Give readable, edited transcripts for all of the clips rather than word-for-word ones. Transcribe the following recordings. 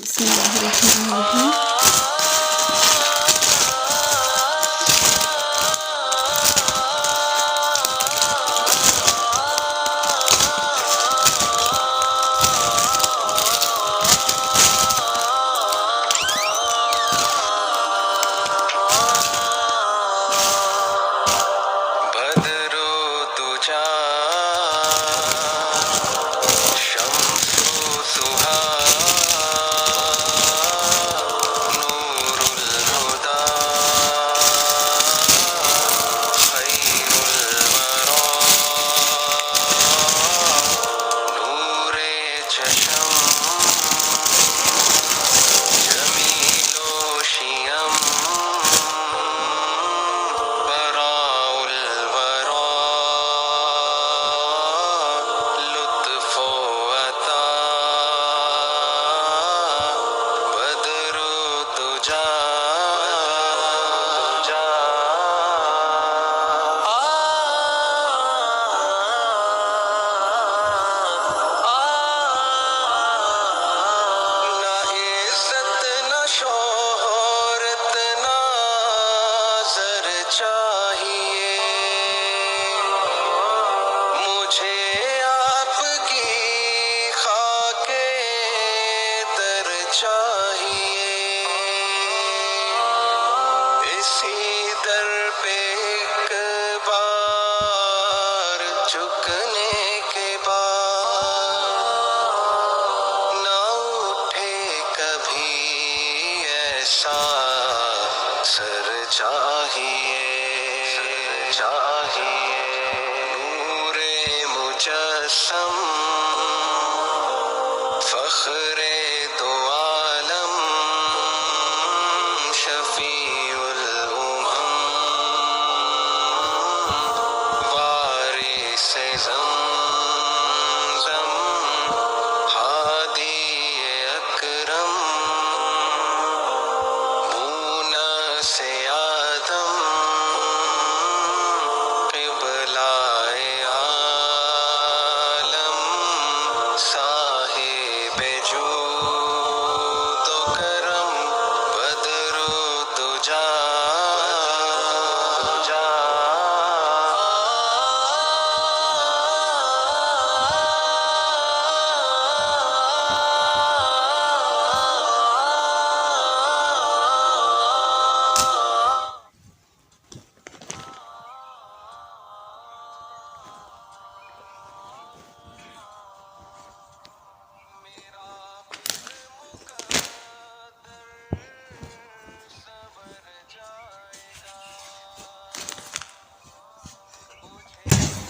बिस्मिल्लाहिर्रहमानिर्रहीम।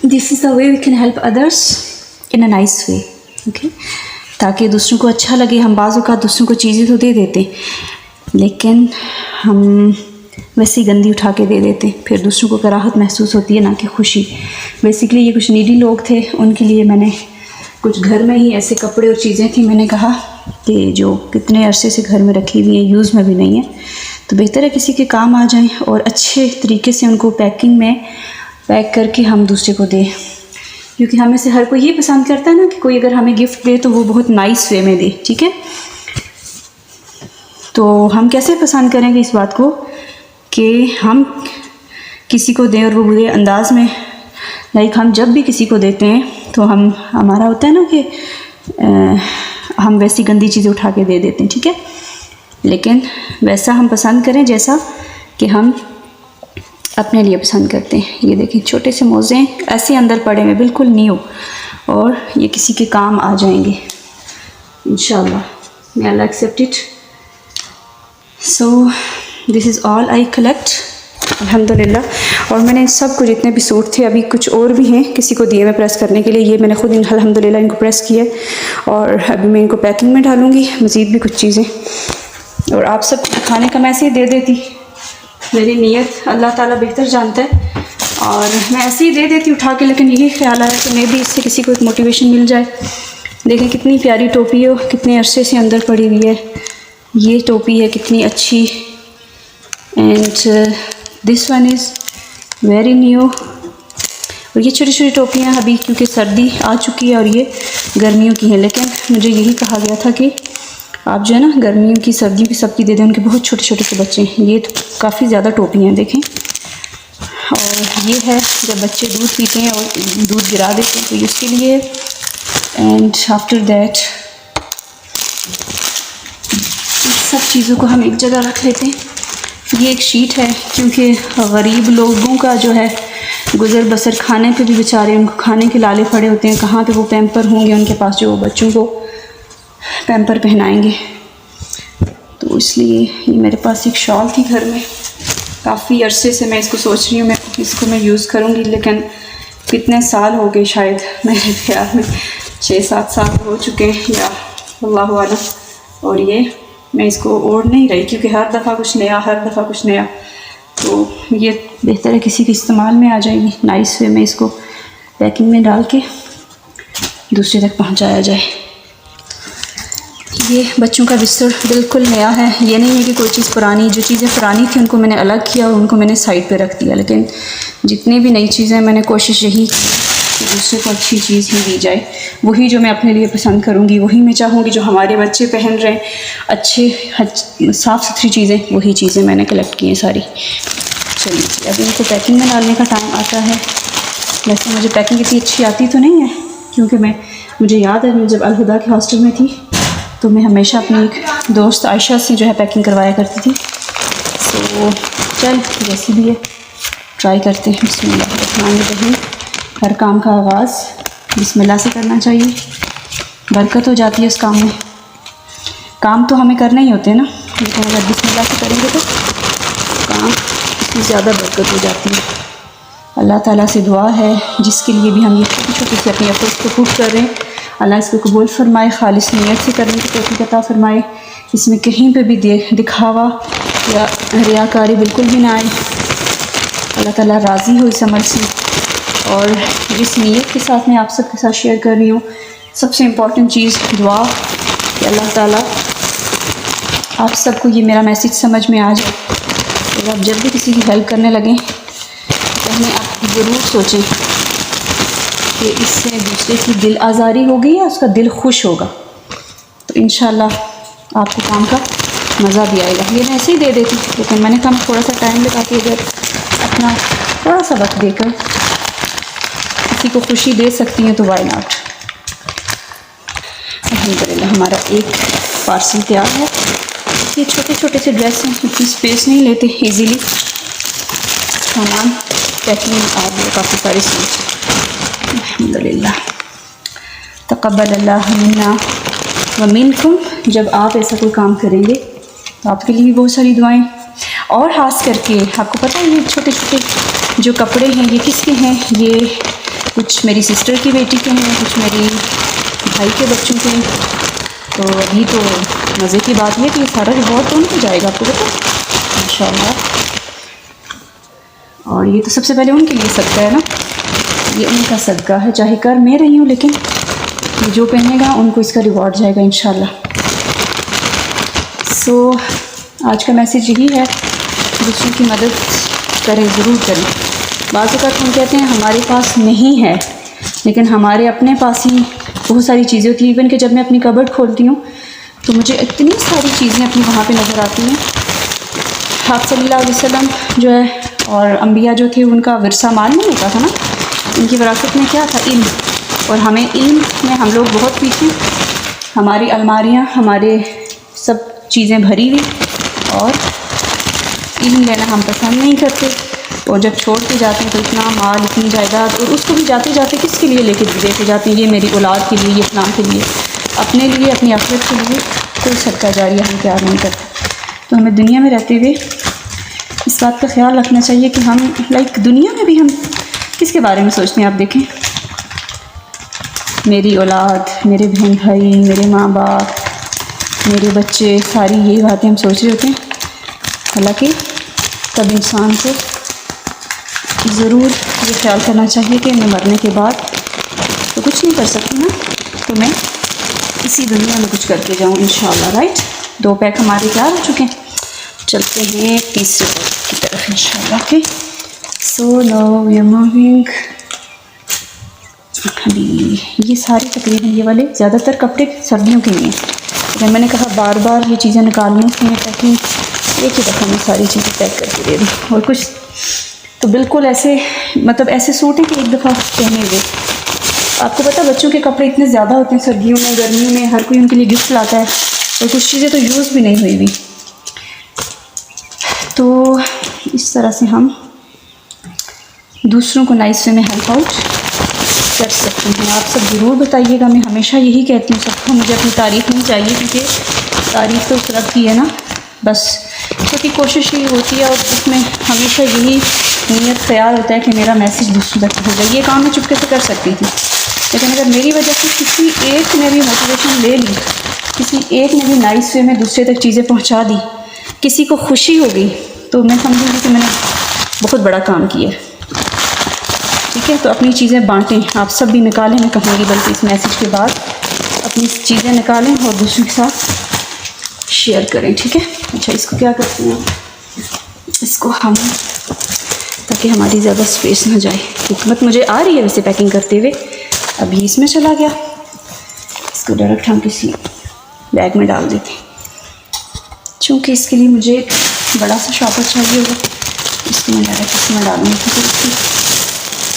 This is the way we can help others in a nice way, okay, ताकि दूसरों को अच्छा लगे। हम बाज़ औक़ात दूसरों को चीज़ें तो दे देते, लेकिन हम वैसी गंदी उठा के दे देते, फिर दूसरों को कराहत महसूस होती है, ना कि खुशी। बेसिकली ये कुछ नीडी लोग थे, उनके लिए मैंने कुछ घर में ही ऐसे कपड़े और चीज़ें थी, मैंने कहा कि जो कितने अरसे से घर में रखी हुई हैं, यूज़ में भी नहीं है, तो बेहतर है किसी के काम आ जाएं और अच्छे तरीके से उनको पैकिंग में पैक करके हम दूसरे को दें। क्योंकि हमें से हर कोई ये पसंद करता है ना कि कोई अगर हमें गिफ्ट दे तो वो बहुत नाइस वे में दे, ठीक है। तो हम कैसे पसंद करेंगे इस बात को कि हम किसी को दें और वो बुरे अंदाज में, लाइक हम जब भी किसी को देते हैं तो हमारा होता है ना कि हम वैसी गंदी चीज़ें उठा के दे देते हैं, ठीक है। लेकिन वैसा हम पसंद करें जैसा कि हम अपने लिए पसंद करते हैं। ये देखिए छोटे से मोज़े ऐसे अंदर पड़े हुए, बिल्कुल न्यू, और ये किसी के काम आ जाएंगे इंशाल्लाह। May Allah accept it. So this is all I collect अल्हम्दुलिल्लाह। और मैंने सब को जितने भी सूट थे, अभी कुछ और भी हैं किसी को दिए मैं प्रेस करने के लिए, ये मैंने खुद अल्हम्दुलिल्लाह इनको प्रेस किया है और अभी मैं इनको पैकिंग में डालूँगी, मज़ीद भी कुछ चीज़ें। और आप सब खाने का मैं ऐसे ही दे देती, मेरी नीयत अल्लाह ताला बेहतर जानता है, और मैं ऐसे ही दे देती उठा के, लेकिन यही ख्याल आया कि मैं भी इससे किसी को एक मोटिवेशन मिल जाए। देखें कितनी प्यारी टोपी हो, कितने अरसे से अंदर पड़ी हुई है। ये टोपी है कितनी अच्छी, and this one is very new. और ये छोटी छोटी टोपियाँ अभी क्योंकि सर्दी आ चुकी है और ये गर्मियों की हैं, लेकिन मुझे यही कहा गया था कि आप जो है ना गर्मियों की सर्दियों की सबकी दे दें, उनके बहुत छोटे छोटे से बच्चे हैं। ये तो काफ़ी ज़्यादा टोपियाँ हैं देखें। और ये है जब बच्चे दूध पीते हैं और दूध गिरा देते हैं तो इसके लिए। एंड आफ्टर दैट सब चीज़ों को हम एक जगह रख लेते हैं। ये एक शीट है क्योंकि गरीब लोगों का जो है गुज़र बसर, खाने पे भी बेचारे उनको खाने के लाले पड़े होते हैं, कहाँ पे वो पैम्पर होंगे उनके पास जो बच्चों को पैम्पर पहनाएंगे। तो इसलिए ये मेरे पास एक शॉल थी घर में, काफ़ी अरसे से मैं इसको सोच रही हूँ इसको मैं यूज़ करूँगी, लेकिन कितने साल हो गए, शायद मेरे ख्याल में 6-7 साल हो चुके हैं या अल्लाह आलम। और ये मैं इसको ओढ़ नहीं रही क्योंकि हर दफ़ा कुछ नया, तो ये बेहतर है किसी के इस्तेमाल में आ जाएगी। नाइस वे में इसको पैकिंग में डाल के दूसरे तक पहुंचाया जाए। ये बच्चों का बिस्तर बिल्कुल नया है, ये नहीं है कि कोई चीज़ पुरानी। जो चीज़ें पुरानी थी उनको मैंने अलग किया और उनको मैंने साइड पे रख दिया, लेकिन जितनी भी नई चीज़ें मैंने कोशिश यही की कि दूसरे को अच्छी चीज़ ही दी जाए। वही जो मैं अपने लिए पसंद करूँगी, वही मैं चाहूँगी जो हमारे बच्चे पहन रहे हैं, अच्छे साफ़ सुथरी चीज़ें, वही चीज़ें मैंने कलेक्ट की हैं सारी। चलिए अब इनको पैकिंग में डालने का टाइम आता है। वैसे मुझे पैकिंग इतनी अच्छी आती तो नहीं है क्योंकि मुझे याद है मैं जब अलहुदा के हॉस्टल में थी तो मैं हमेशा अपनी एक दोस्त आयशा से जो है पैकिंग करवाया करती थी। सो चल जैसी भी है ट्राई करते हैं। बिस्मिल्लाहिर्रहमानिर्रहीम। हर काम का आगाज़ बिस्मिल्लाह से करना चाहिए, बरकत हो जाती है उस काम में। काम तो हमें करने ही होते हैं ना, लेकिन अगर बिस्मिल्लाह से करेंगे तो काम इसमें ज़्यादा बरकत हो जाती है। अल्लाह ताला से दुआ है जिसके लिए भी हम ये छोटी छोटी से अपनी एफर्ट्स को पुट कर रहे हैं, अल्लाह इसको कबूल फरमाए, खालिस नीयत से करने की तौफीक अता फरमाए। इसमें कहीं पे भी दिखावा या रियाकारी बिल्कुल भी ना आए। अल्लाह ताला राज़ी हो इस अमल से। और जिस नीयत के साथ मैं आप सबके साथ शेयर कर रही हूँ, सबसे इम्पॉर्टेंट चीज़ दुआ कि अल्लाह ताला आप सबको ये मेरा मैसेज समझ में आ जाए। तो आप जब भी किसी की हेल्प करने लगें पहले आप ज़रूर सोचें कि इससे दूसरे की दिल आज़ारी होगी या उसका दिल खुश होगा, तो इंशाल्लाह आपको काम का मज़ा भी आएगा। ये मैं ऐसे ही दे देती, लेकिन मैंने कहा थोड़ा सा टाइम लगा के अगर अपना थोड़ा सा वक्त देकर किसी को खुशी दे सकती हैं तो वाई नॉट। अल्हम्दुलिल्लाह हमारा एक पार्सल तैयार है। ये छोटे छोटे से ड्रेस हैं, इतनी स्पेस नहीं लेते, इजीली सामान पैकिंग आ गया, काफ़ी सारी चीज़। अल्हम्दुलिल्लाह तक़ब्बल अल्लाह मिन्ना व मिनकुम। जब आप ऐसा कोई काम करेंगे तो आपके लिए भी बहुत सारी दुआएं। और ख़ास करके आपको पता है ये छोटे छोटे जो कपड़े हैं ये किसके हैं, ये कुछ मेरी सिस्टर की बेटी के हैं, कुछ मेरी भाई के बच्चों के हैं। तो अभी तो मज़े की बात है कि ये सारा रिवॉर्ड तो उनको जाएगा, आपको पता है, माशाल्लाह। और ये तो सबसे पहले उनके लिए सदका है ना, ये उनका सदका है, चाहे कर मैं रही हूँ, लेकिन ये जो पहनेगा उनको इसका रिवॉर्ड जाएगा इंशाल्लाह। सो आज का मैसेज यही है, दूसरों की मदद करें, ज़रूर करें। बाज़ औक़ात हम कहते हैं हमारे पास नहीं है, लेकिन हमारे अपने पास ही बहुत सारी चीज़ें होती हैं। इवन कि जब मैं अपनी कबर्ड खोलती हूँ तो मुझे इतनी सारी चीज़ें अपनी वहाँ पे नज़र आती हैं। आप सल्लल्लाहु अलैहि वसल्लम जो है और अम्बिया जो थे उनका विरसा माल नहीं होता था ना, उनकी विरासत में क्या था, इल्म। और हमें इल्म में हम लोग बहुत पीछे, हमारी अलमारियाँ हमारे सब चीज़ें भरी हुई, और इल्म लेना हम पसंद नहीं करते। और जब छोड़ के जाते हैं तो इतना माल, इतनी जायदाद, और उसको भी जाते जाते किसके लिए लेके जाते हैं, ये मेरी औलाद के लिए, ये फलां के लिए, अपने लिए, अपनी आखिरत के लिए कोई सदका जारिया हम प्यार नहीं करते। तो हमें दुनिया में रहते हुए इस बात का ख्याल रखना चाहिए कि हम दुनिया में भी हम किसके बारे में सोचते हैं। आप देखें, मेरी औलाद, मेरे बहन भाई, मेरे माँ बाप, मेरे बच्चे, सारी यही बातें हम सोच रहे होते हैं। हालांकि तब इंसान को ज़रूर ये ख्याल करना चाहिए कि मैं मरने के बाद तो कुछ नहीं कर सकती ना, तो मैं इसी दुनिया में कुछ करके जाऊँ इंशाल्लाह। राइट, 2 पैक हमारे तैयार हो चुके हैं, चलते हैं तीसरे पैक की तरफ इंशाल्लाह। Okay, so now we are moving. अभी ये सारे तकरीबन ये वाले ज़्यादातर कपड़े सर्दियों के लिए हैं, करें। मैंने कहा बार बार ये चीज़ें निकालने से पैकिंग एक ही दफ़ा में सारी चीज़ें पैक करके दे दी। और कुछ तो बिल्कुल ऐसे मतलब ऐसे सूट है कि एक दफ़ा पहने हुए। आपको पता है बच्चों के कपड़े इतने ज़्यादा होते हैं सर्दियों में, गर्मियों में, हर कोई उनके लिए गिफ्ट लाता है और कुछ चीज़ें तो यूज़ भी नहीं हुई हुई। तो इस तरह से हम दूसरों को नाइस वे में हेल्प आउट कर सकते हैं। आप सब ज़रूर बताइएगा, मैं हमेशा यही कहती हूँ सबको, मुझे अपनी तारीफ़ नहीं चाहिए क्योंकि तारीफ़ तो उस रब की है ना, बस क्योंकि कोशिश ही होती है और उसमें हमेशा यही नीयत ख्याल होता है कि मेरा मैसेज दूसरों तक हो जाए। ये काम मैं चुपके से कर सकती थी, लेकिन अगर मेरी वजह से किसी एक ने भी मोटिवेशन ले ली, किसी एक ने भी नाइस वे में दूसरे तक चीज़ें पहुँचा दी, किसी को खुशी हो गई, तो मैं समझूँगी कि मैंने बहुत बड़ा काम किया। ठीक है, तो अपनी चीज़ें बांटें, आप सब भी निकालें, मैं कहूँगी बल्कि इस मैसेज के बाद अपनी चीज़ें निकालें और दूसरों के साथ शेयर करें। ठीक है, अच्छा इसको क्या करते हैं, इसको हम ताकि हमारी ज़्यादा स्पेस ना जाए। हिकमत मुझे आ रही है वैसे पैकिंग करते हुए, अभी इसमें चला गया। इसको डायरेक्ट हम किसी बैग में डाल देते हैं, चूँकि इसके लिए मुझे एक बड़ा सा शॉपर चाहिए होगा, इसको मैं डायरेक्ट इसमें डालूँगी क्योंकि इसकी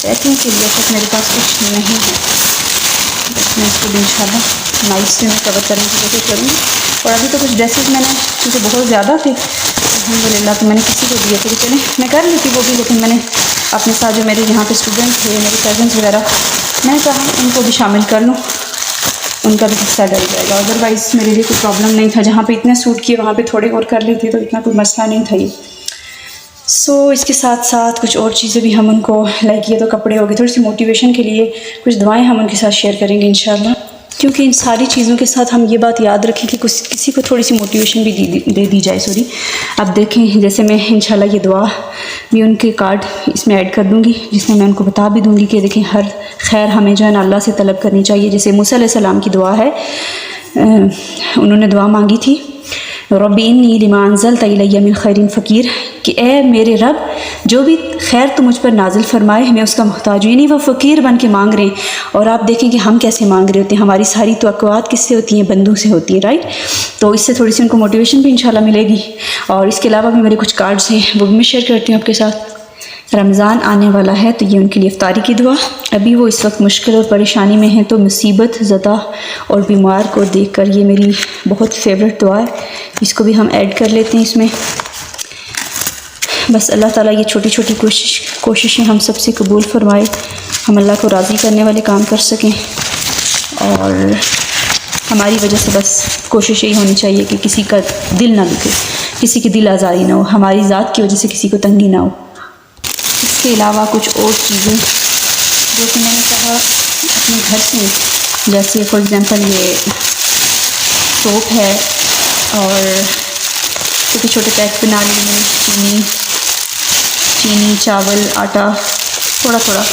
पैकिंग के लिए तक मेरे पास कुछ नहीं है। बस मैं इसको भी इंशाल्लाह नाइस से मैं कवर करने की कोशिश करूँगी। और अभी तो कुछ ड्रेसेस मैंने, क्योंकि बहुत ज़्यादा थे अल्हम्दुलिल्लाह, तो मैंने किसी को दिए थे कि चले मैं कर लेती वो भी, लेकिन मैंने अपने साथ जो मेरे यहाँ पे स्टूडेंट थे, मेरे कज़न्स वगैरह, मैंने कहा उनको भी शामिल कर लूँ, उनका भी हिस्सा डल जाएगा। अदरवाइज़ मेरे लिए कोई प्रॉब्लम नहीं था, जहाँ पे इतने सूट किए वहाँ पे थोड़े और कर लेते तो इतना कोई मसला नहीं था ये। सो इसके साथ साथ कुछ और चीज़ें भी हम उनको, लाइक ये तो कपड़े हो गए, थोड़ी सी मोटिवेशन के लिए कुछ दुआएं हम उनके साथ शेयर करेंगे इंशाल्लाह, क्योंकि इन सारी चीज़ों के साथ हम ये बात याद रखें कि कुछ किसी को थोड़ी सी मोटिवेशन भी दे दी जाए। सॉरी, अब देखें जैसे मैं इंशाल्लाह ये दुआ भी उनके कार्ड इसमें ऐड कर दूँगी, जिसमें मैं उनको बता भी दूँगी कि देखें हर खैर हमें जो है ना अल्लाह से तलब करनी चाहिए। जैसे मूसा अलैहिस्सलाम की दुआ है, उन्होंने दुआ मांगी थी रब्बी इन्नी लिमा अंज़लता इलैया मिन खैरिन फ़कीर, कि ए मेरे रब जो भी खैर तो मुझ पर नाजिल फरमाए मैं उसका मोहताज हूँ। यानी वो फ़कीर बन के मांग रहे हैं। और आप देखें कि हम कैसे मांग रहे होते हैं, हमारी सारी तवक्कुआत किससे होती हैं, बंदों से होती है, राइट। तो इससे थोड़ी सी उनको मोटिवेशन भी इंशाल्लाह मिलेगी। और इसके अलावा भी मेरे कुछ कार्ड्स हैं वो भी मैं शेयर करती हूँ आपके साथ। रमज़ान आने वाला है तो ये उनके लिए इफ्तारी की दुआ। अभी वो इस वक्त मुश्किल और परेशानी में हैं, तो मुसीबत ज़दा और बीमार को देखकर ये मेरी बहुत फेवरेट दुआ है, इसको भी हम ऐड कर लेते हैं इसमें। बस अल्लाह ताला ये छोटी छोटी कोशिशें हम सबसे कबूल फरमाए, हम अल्लाह को राज़ी करने वाले काम कर सकें। और हमारी वजह से बस कोशिश यही होनी चाहिए कि किसी का दिल ना दुखे, किसी की दिल आज़ारी ना हो, हमारी ज़ात की वजह से किसी को तंगी ना हो। इसके अलावा कुछ और चीज़ें जो कि मैंने कहा अपने घर से, जैसे फॉर एग्ज़ाम्पल ये सोप है और छोटे छोटे पैक बना लिए मैंने, चीनी, चावल, आटा, थोड़ा थोड़ा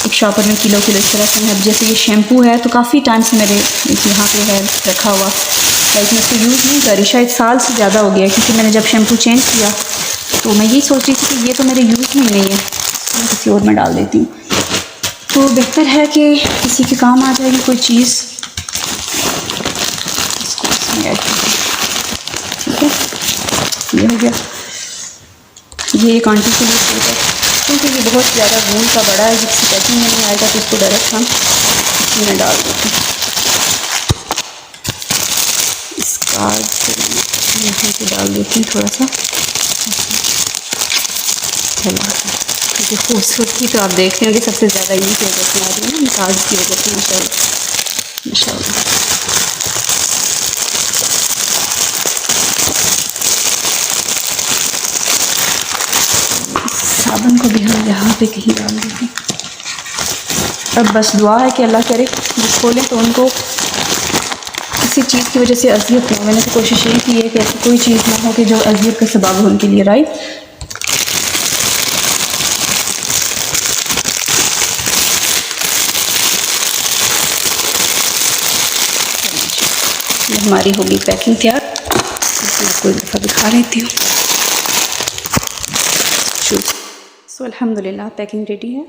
एक शॉपर में किलो इस तरह से। अब जैसे ये शैम्पू है तो काफ़ी टाइम से मेरे यहाँ पे है रखा हुआ, लाइक मैं इसको यूज़ नहीं कर रही, शायद साल से ज़्यादा हो गया, क्योंकि मैंने जब शैम्पू चेंज किया तो मैं यही सोच रही थी कि ये तो मेरे यूज़ में नहीं है, मैं किसी और में डाल देती हूँ। तो बेहतर है कि किसी के काम आ जाएगी कोई चीज़, इसको इसमें ऐड कर, ठीक है। ये हो गया, ये एक आंटी के लिए सूट है, क्योंकि ये बहुत ज़्यादा वूल का बड़ा है, जिसकी पैकिंग में नहीं आएगा तो इसको डायरेक्ट हम इसमें डाल देते हैं। इस कार्ड को यहाँ पे डाल देती हूँ थोड़ा सा, चला क्योंकि खूबसूरती तो आप देखते होंगे सबसे ज़्यादा इन्हीं की वजह से आ रही है ना, कार्ड की वजह से माशाल्लाह माशाल्लाह। साबुन को भी हम यहाँ पे कहीं डाल देते हैं। अब बस दुआ है कि अल्लाह करे जो खोलें तो उनको किसी चीज़ की वजह से अज़ियत हो। मैंने तो कोशिश यही की है कि ऐसी कोई चीज़ ना हो कि जो अज़ियत का सबब हो उनके लिए, राइट। हमारी होगी पैकिंग तैयार, इसमें आपको एक दफ़ा दिखा लेती हूँ। सो अल्हम्दुलिल्लाह पैकिंग रेडी है।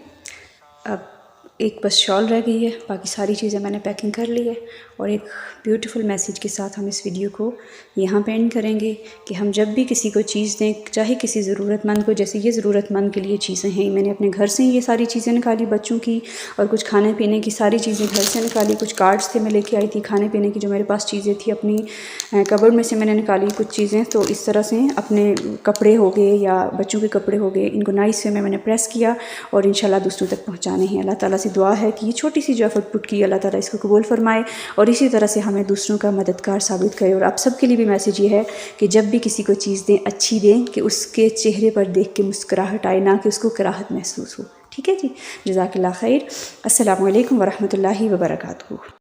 अब एक बस शॉल रह गई है, बाकी सारी चीज़ें मैंने पैकिंग कर ली है। और एक ब्यूटीफुल मैसेज के साथ हम इस वीडियो को यहाँ पे एंड करेंगे कि हम जब भी किसी को चीज़ दें, चाहे किसी ज़रूरतमंद को, जैसे ये ज़रूरतमंद के लिए चीज़ें हैं, मैंने अपने घर से ही ये सारी चीज़ें निकाली बच्चों की, और कुछ खाने पीने की सारी चीज़ें घर से निकाली। कुछ कार्ड्स थे मैं लेके आई थी खाने पीने की, जो मेरे पास चीज़ें थी अपनी कबर्ड में से मैंने निकाली कुछ चीज़ें। तो इस तरह से अपने कपड़े हो गए या बच्चों के कपड़े हो गए, इनको नाइस वे में मैंने प्रेस किया और इंशाल्लाह दूसरों तक पहुँचाने हैं। अल्लाह ताला से दुआ है कि ये छोटी सी जो एफर्ट पुट की, अल्लाह ताला इसको कबूल फरमाए और इसी तरह से हमें दूसरों का मददगार साबित करे। और आप सब के लिए भी मैसेज ये है कि जब भी किसी को चीज़ दें, अच्छी दें, कि उसके चेहरे पर देख के मुस्कुराहट आए, ना कि उसको कराहत महसूस हो। ठीक है जी, जज़ाकल्लाह खैर। अस्सलामु अलैकुम वरहमतुल्लाहि वबरकातुहू।